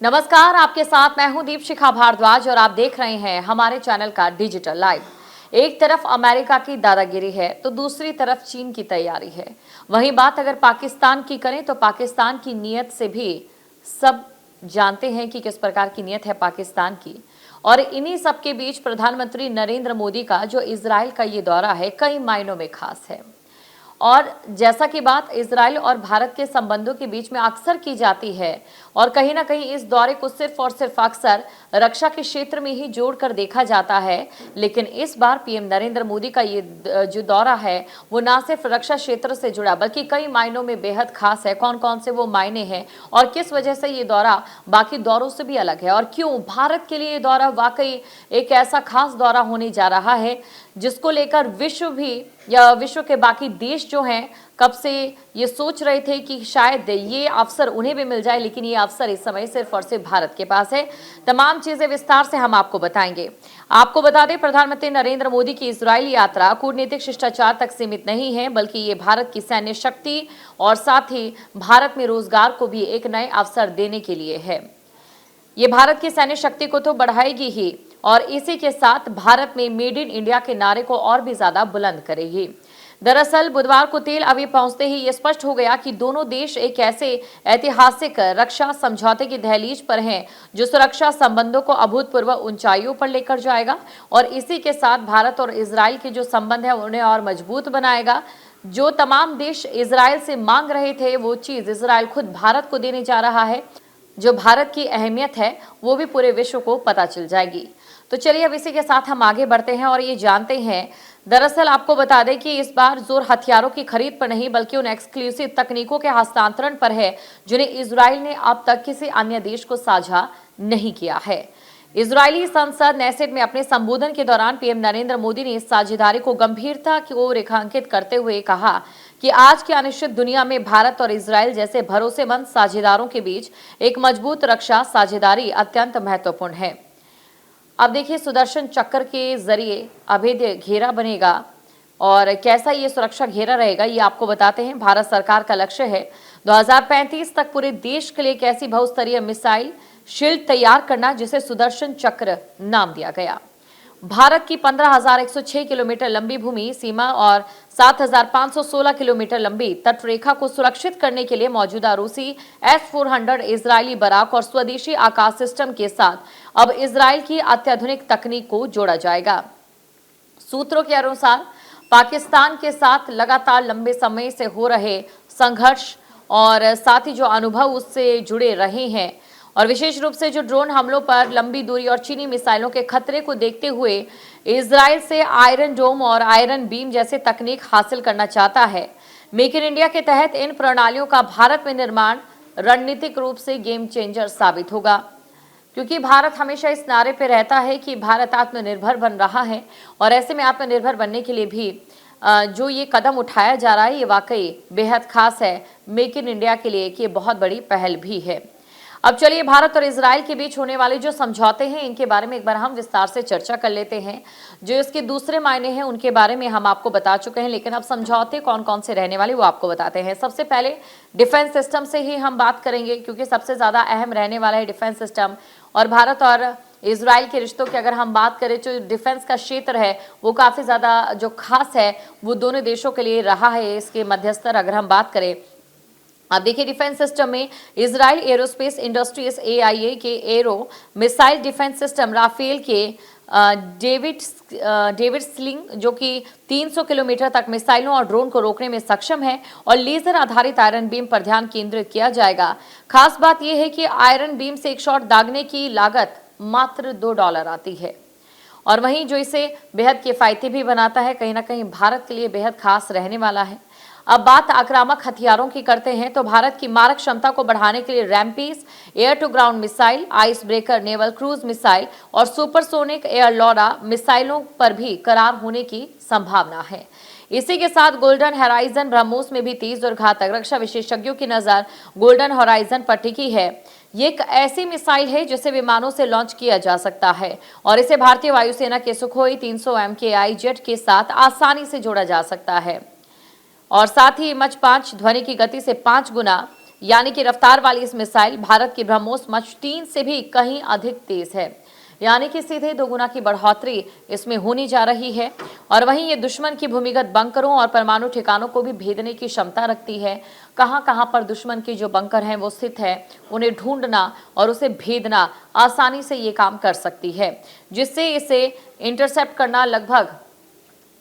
नमस्कार, आपके साथ मैं हूं दीपशिखा भारद्वाज और आप देख रहे हैं हमारे चैनल का डिजिटल लाइव। एक तरफ अमेरिका की दादागिरी है तो दूसरी तरफ चीन की तैयारी है। वहीं बात अगर पाकिस्तान की करें तो पाकिस्तान की नीयत से भी सब जानते हैं कि किस प्रकार की नीयत है पाकिस्तान की। और इन्हीं सबके बीच प्रधानमंत्री नरेंद्र मोदी का जो इजराइल का ये दौरा है कई मायनों में खास है। और जैसा कि बात इजराइल और भारत के संबंधों के बीच में अक्सर की जाती है और कहीं ना कहीं इस दौरे को सिर्फ और सिर्फ अक्सर रक्षा के क्षेत्र में ही जोड़कर देखा जाता है, लेकिन इस बार पीएम नरेंद्र मोदी का ये जो दौरा है वो ना सिर्फ रक्षा क्षेत्र से जुड़ा बल्कि कई मायनों में बेहद खास है। कौन कौन से वो मायने हैं और किस वजह से ये दौरा बाकी दौरों से भी अलग है और क्यों भारत के लिए ये दौरा वाकई एक ऐसा खास दौरा होने जा रहा है जिसको लेकर विश्व भी या विश्व के बाकी देश जो हैं कब से ये सोच रहे थे कि शायद ये अवसर उन्हें भी मिल जाए, लेकिन ये अवसर इस समय सिर्फ और सिर्फ भारत के पास है। तमाम चीजें विस्तार से हम आपको बताएंगे। आपको बता दें, प्रधानमंत्री नरेंद्र मोदी की इजराइल यात्रा कूटनीतिक शिष्टाचार तक सीमित नहीं है बल्कि ये भारत की सैन्य शक्ति और साथ ही भारत में रोजगार को भी एक नए अवसर देने के लिए है। ये भारत की सैन्य शक्ति को तो बढ़ाएगी ही और इसी के साथ भारत में मेड इन इंडिया के नारे को और भी ज्यादा बुलंद करेगी। दरअसल बुधवार को तेल अवीव पहुंचते ही यह स्पष्ट हो गया कि दोनों देश एक ऐसे ऐतिहासिक रक्षा समझौते की दहलीज पर हैं जो सुरक्षा संबंधों को अभूतपूर्व ऊंचाइयों पर लेकर जाएगा और इसी के साथ भारत और इजराइल के जो संबंध है उन्हें और मजबूत बनाएगा। जो तमाम देश इजराइल से मांग रहे थे वो चीज इजराइल खुद भारत को देने जा रहा है। जो भारत की अहमियत है वो भी पूरे विश्व को पता चल जाएगी। तो चलिए अब इसी के साथ हम आगे बढ़ते हैं और ये जानते हैं, दरअसल आपको बता दें कि इस बार जोर हथियारों की खरीद पर नहीं बल्कि उन एक्सक्लूसिव तकनीकों के हस्तांतरण पर है जिन्हें इजराइल ने अब तक किसी अन्य देश को साझा नहीं किया है। इजरायली संसद नेसेट में अपने संबोधन के दौरान पीएम नरेंद्र मोदी ने इस साझेदारी को गंभीरता को रेखांकित करते हुए कहा कि आज की अनिश्चित दुनिया में भारत और इजराइल जैसे भरोसेमंद साझेदारों के बीच एक मजबूत रक्षा साझेदारी अत्यंत महत्वपूर्ण है। अब देखिए, सुदर्शन चक्र के जरिए अभेद्य घेरा बनेगा और कैसा ये सुरक्षा घेरा रहेगा ये आपको बताते हैं। भारत सरकार का लक्ष्य है 2035 तक पूरे देश के लिए एक ऐसी बहुस्तरीय मिसाइल शील्ड तैयार करना जिसे सुदर्शन चक्र नाम दिया गया। भारत की 15,106 किलोमीटर लंबी भूमि सीमा और 7,516 किलोमीटर लंबी तटरेखा को सुरक्षित करने के लिए मौजूदा रूसी S-400 इजरायली बराक और स्वदेशी आकाश सिस्टम के साथ अब इजराइल की अत्याधुनिक तकनीक को जोड़ा जाएगा। सूत्रों के अनुसार पाकिस्तान के साथ लगातार लंबे समय से हो रहे संघर्ष और साथ ही जो अनुभव उससे जुड़े रहे हैं और विशेष रूप से जो ड्रोन हमलों पर लंबी दूरी और चीनी मिसाइलों के खतरे को देखते हुए इजराइल से आयरन डोम और आयरन बीम जैसे तकनीक हासिल करना चाहता है। मेक इन इंडिया के तहत इन प्रणालियों का भारत में निर्माण रणनीतिक रूप से गेम चेंजर साबित होगा, क्योंकि भारत हमेशा इस नारे पर रहता है कि भारत आत्मनिर्भर बन रहा है और ऐसे में आत्मनिर्भर बनने के लिए भी जो ये कदम उठाया जा रहा है ये वाकई बेहद खास है मेक इन इंडिया के लिए कि ये बहुत बड़ी पहल भी है। अब चलिए भारत और इजराइल के बीच होने वाले जो समझौते हैं इनके बारे में एक बार हम विस्तार से चर्चा कर लेते हैं। जो इसके दूसरे मायने हैं उनके बारे में हम आपको बता चुके हैं, लेकिन अब समझौते कौन कौन से रहने वाले वो आपको बताते हैं। सबसे पहले डिफेंस सिस्टम से ही हम बात करेंगे क्योंकि सबसे ज्यादा अहम रहने वाला है डिफेंस सिस्टम। और भारत और इजराइल के रिश्तों की अगर हम बात करें जो डिफेंस का क्षेत्र है वो काफी ज्यादा जो खास है वो दोनों देशों के लिए रहा है। इसके मध्यस्तर अगर हम बात करें, अब देखिए डिफेंस सिस्टम में इजराइल एरोस्पेस इंडस्ट्रीज AIA के arrow missile defence system Rafael के डेविड स्लिंग जो कि 300 किलोमीटर तक मिसाइलों और ड्रोन को रोकने में सक्षम है और लेजर आधारित आयरन बीम पर ध्यान केंद्रित किया जाएगा। खास बात यह है कि आयरन बीम से एक शॉट दागने की लागत मात्र $2 आती है और वहीं जो इसे बेहद किफायती भी बनाता है कहीं ना कहीं भारत के लिए बेहद खास रहने वाला है। अब बात आक्रामक हथियारों की करते हैं तो भारत की मारक क्षमता को बढ़ाने के लिए रैम्पीस air to ground missile, ice breaker naval cruise missile और सुपरसोनिक एयर लॉरा मिसाइलों पर भी करार होने की संभावना है। इसी के साथ गोल्डन होराइजन ब्रह्मोस में भी तेज और घातक रक्षा विशेषज्ञों की नजर गोल्डन होराइजन पर टिकी है। ये एक ऐसी मिसाइल है जिसे विमानों से लॉन्च किया जा सकता है और इसे भारतीय वायुसेना के सुखोई 300 MKI जेट के साथ आसानी से जोड़ा जा सकता है और साथ ही मच 5 ध्वनि की गति से 5 गुना यानी कि रफ्तार वाली इस मिसाइल भारत की ब्रह्मोस मच 3 से भी कहीं अधिक तेज है, यानी कि सीधे 2 गुना की बढ़ोतरी इसमें होनी जा रही है। और वहीं ये दुश्मन की भूमिगत बंकरों और परमाणु ठिकानों को भी भेदने की क्षमता रखती है। कहां कहां पर दुश्मन के जो बंकर हैं वो स्थित है, उन्हें ढूंढना और उसे भेदना आसानी से ये काम कर सकती है, जिससे इसे इंटरसेप्ट करना लगभग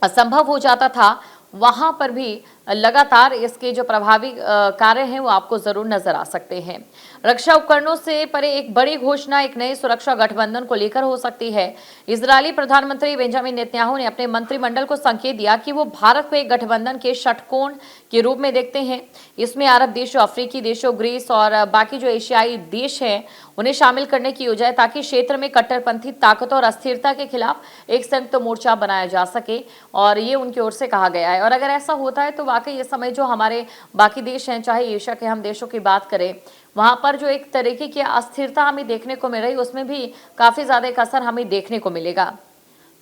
असंभव हो जाता था। वहां पर भी लगातार इसके जो प्रभावी कार्य हैं वो आपको जरूर नजर आ सकते हैं। रक्षा उपकरणों से परे एक बड़ी घोषणा एक नए सुरक्षा गठबंधन को लेकर हो सकती है। इजरायली प्रधानमंत्री बेंजामिन नेतन्याहू ने अपने मंत्रिमंडल को संकेत दिया कि वो भारत को एक गठबंधन के षटकोण के रूप में देखते हैं। इसमें अरब देशों, अफ्रीकी देशों, ग्रीस और बाकी जो एशियाई देश हैं उन्हें शामिल करने की योजना है, ताकि क्षेत्र में कट्टरपंथी ताकतों और अस्थिरता के खिलाफ एक संयुक्त मोर्चा बनाया जा सके, और ये उनकी ओर से कहा गया है। और अगर ऐसा होता है तो वाकई ये समय जो हमारे बाकी देश हैं, चाहे एशिया के हम देशों की बात करें, वहां पर जो एक तरीके की अस्थिरता हमें देखने को मिल रही, उसमें भी काफी ज्यादा एक असर हमें देखने को मिलेगा।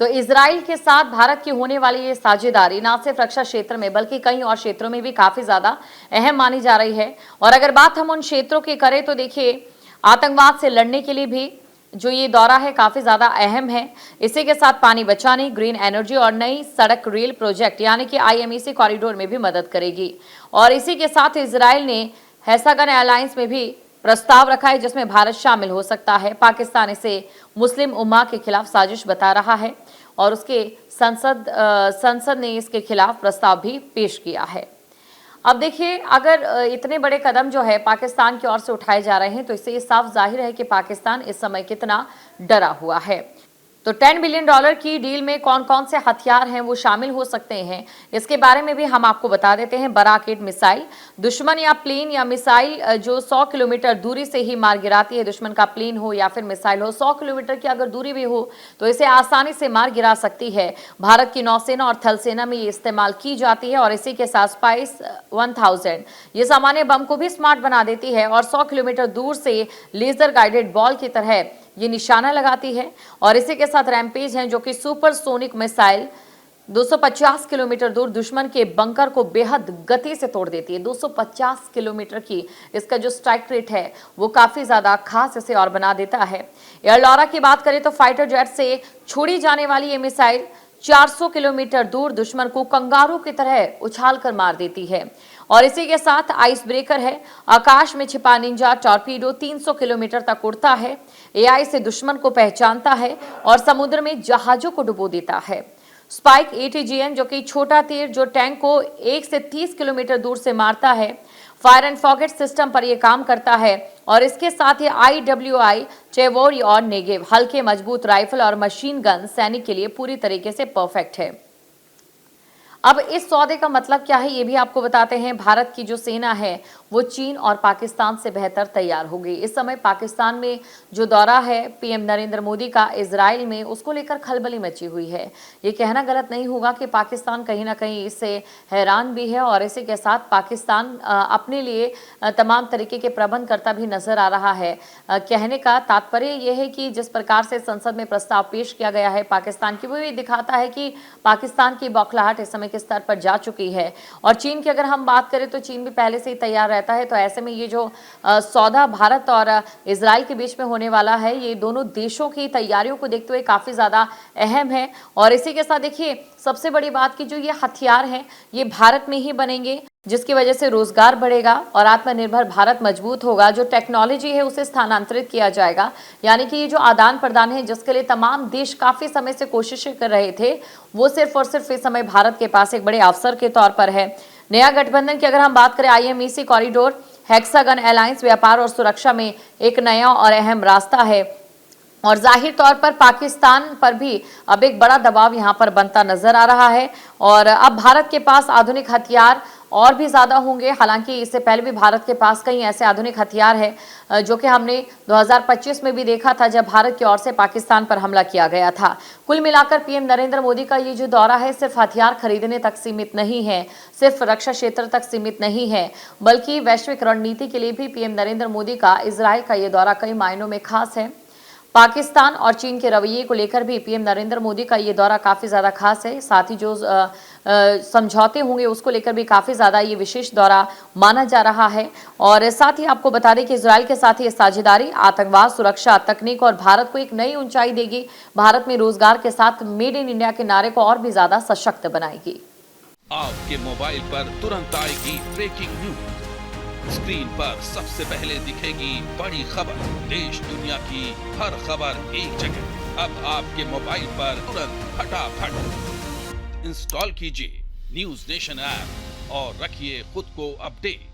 तो इजराइल के साथ भारत की होने वाली ये साझेदारी ना सिर्फ रक्षा क्षेत्र में बल्कि कई और क्षेत्रों में भी काफी ज्यादा अहम मानी जा रही है। और अगर बात हम उन क्षेत्रों की करें तो देखिए, आतंकवाद से लड़ने के लिए भी जो ये दौरा है काफी ज्यादा अहम है। इसी के साथ पानी बचाने, ग्रीन एनर्जी और नई सड़क रेल प्रोजेक्ट यानी कि IMEC कॉरिडोर में भी मदद करेगी। और इसी के साथ इजराइल ने हेक्सागन अलायंस में भी प्रस्ताव रखा है, जिसमें भारत शामिल हो सकता है। पाकिस्तान इसे मुस्लिम उम्मा के खिलाफ साजिश बता रहा है और उसके संसद ने इसके खिलाफ प्रस्ताव भी पेश किया है। अब देखिए, अगर इतने बड़े कदम जो है पाकिस्तान की ओर से उठाए जा रहे हैं तो इससे ये साफ जाहिर है कि पाकिस्तान इस समय कितना डरा हुआ है। तो $10 बिलियन की डील में कौन कौन से हथियार हैं वो शामिल हो सकते हैं, इसके बारे में भी हम आपको बता देते हैं। बराकेट मिसाइल, दुश्मन या प्लेन या मिसाइल जो 100 किलोमीटर दूरी से ही मार गिराती है। दुश्मन का प्लेन हो या फिर मिसाइल हो, 100 किलोमीटर की अगर दूरी भी हो तो इसे आसानी से मार गिरा सकती है। भारत की नौसेना और थल सेना में ये इस्तेमाल की जाती है। और इसी के साथ स्पाइस 1000 ये सामान्य बम को भी स्मार्ट बना देती है और 100 किलोमीटर दूर से लेजर गाइडेड बॉल की तरह ये निशाना लगाती है। और इसी के साथ रैम्पेज है, जो कि सुपरसोनिक मिसाइल 250 किलोमीटर दूर दुश्मन के बंकर को बेहद गति से तोड़ देती है। 250 किलोमीटर की इसका जो स्ट्राइक रेट है वो काफी ज्यादा खास इसे और बना देता है। एयरलॉरा की बात करें तो फाइटर जेट से छोड़ी जाने वाली ये मिसाइल 400 किलोमीटर दूर दुश्मन को कंगारू की तरह उछाल कर मार देती है। और इसी के साथ आइस ब्रेकर है, आकाश में छिपा निंजा टॉर्पीडो 300 किलोमीटर तक उड़ता है, AI से दुश्मन को पहचानता है और समुद्र में जहाजों को डुबो देता है। स्पाइक ATGM जो कि छोटा तीर जो टैंक को 1 से 30 किलोमीटर दूर से मारता है, फायर एंड फॉरगेट सिस्टम पर यह काम करता है। और इसके साथ ही IWI चेवोरी और नेगेव हल्के मजबूत राइफल और मशीन गन सैनिक के लिए पूरी तरीके से परफेक्ट है। अब इस सौदे का मतलब क्या है ये भी आपको बताते हैं। भारत की जो सेना है वो चीन और पाकिस्तान से बेहतर तैयार हो गई। इस समय पाकिस्तान में जो दौरा है PM नरेंद्र मोदी का इजराइल में, उसको लेकर खलबली मची हुई है। ये कहना गलत नहीं होगा कि पाकिस्तान कहीं ना कहीं इससे हैरान भी है। और इसी के साथ पाकिस्तान अपने लिए तमाम तरीके के प्रबंध करता भी नजर आ रहा है। कहने का तात्पर्य यह है कि जिस प्रकार से संसद में प्रस्ताव पेश किया गया है पाकिस्तान की, वो ये दिखाता है कि पाकिस्तान की बौखलाहट इस समय के स्तर पर जा चुकी है। और चीन की अगर हम बात करें तो चीन भी पहले से ही तैयार रहता है। तो ऐसे में ये जो सौदा भारत और इजराइल के बीच में होने वाला है, ये दोनों देशों की तैयारियों को देखते हुए काफी ज्यादा अहम है। और इसी के साथ देखिए, सबसे बड़ी बात की जो ये हथियार हैं ये भारत में ही बनेंगे, जिसकी वजह से रोजगार बढ़ेगा और आत्मनिर्भर भारत मजबूत होगा। जो टेक्नोलॉजी है उसे स्थानांतरित किया जाएगा, यानी कि ये जो आदान प्रदान है जिसके लिए तमाम देश काफी समय से कोशिशें कर रहे थे, वो सिर्फ और सिर्फ इस समय भारत के पास एक बड़े अवसर के तौर पर है। नया गठबंधन की अगर हम बात करें, IMEC कॉरिडोर, हेक्सागन अलायंस व्यापार और सुरक्षा में एक नया और अहम रास्ता है। और जाहिर तौर पर पाकिस्तान पर भी अब एक बड़ा दबाव यहाँ पर बनता नजर आ रहा है। और अब भारत के पास आधुनिक हथियार और भी ज्यादा होंगे। हालांकि इससे पहले भी भारत के पास कई ऐसे आधुनिक हथियार है जो कि हमने 2025 में भी देखा था, जब भारत की ओर से पाकिस्तान पर हमला किया गया था। कुल मिलाकर PM नरेंद्र मोदी का ये जो दौरा है सिर्फ हथियार खरीदने तक सीमित नहीं है, सिर्फ रक्षा क्षेत्र तक सीमित नहीं है, बल्कि वैश्विक रणनीति के लिए भी PM नरेंद्र मोदी का इजराइल का ये दौरा कई मायनों में खास है। पाकिस्तान और चीन के रवैये को लेकर भी PM नरेंद्र मोदी का ये दौरा काफी ज्यादा खास है। साथ ही जो समझौते होंगे उसको लेकर भी काफ़ी ज़्यादा ये विशेष दौरा माना जा रहा है। और साथ ही आपको बता दें कि इजरायल के साथ ये साझेदारी आतंकवाद, सुरक्षा, तकनीक और भारत को एक नई ऊंचाई देगी। भारत में रोजगार के साथ मेड इन इंडिया के नारे को और भी ज्यादा सशक्त बनाएगी। आपके मोबाइल पर तुरंत आएगी ब्रेकिंग न्यूज। स्क्रीन पर सबसे पहले दिखेगी बड़ी खबर। देश दुनिया की हर खबर एक जगह। अब आपके मोबाइल पर तुरंत फटाफट इंस्टॉल कीजिए न्यूज नेशन ऐप और रखिए खुद को अपडेट।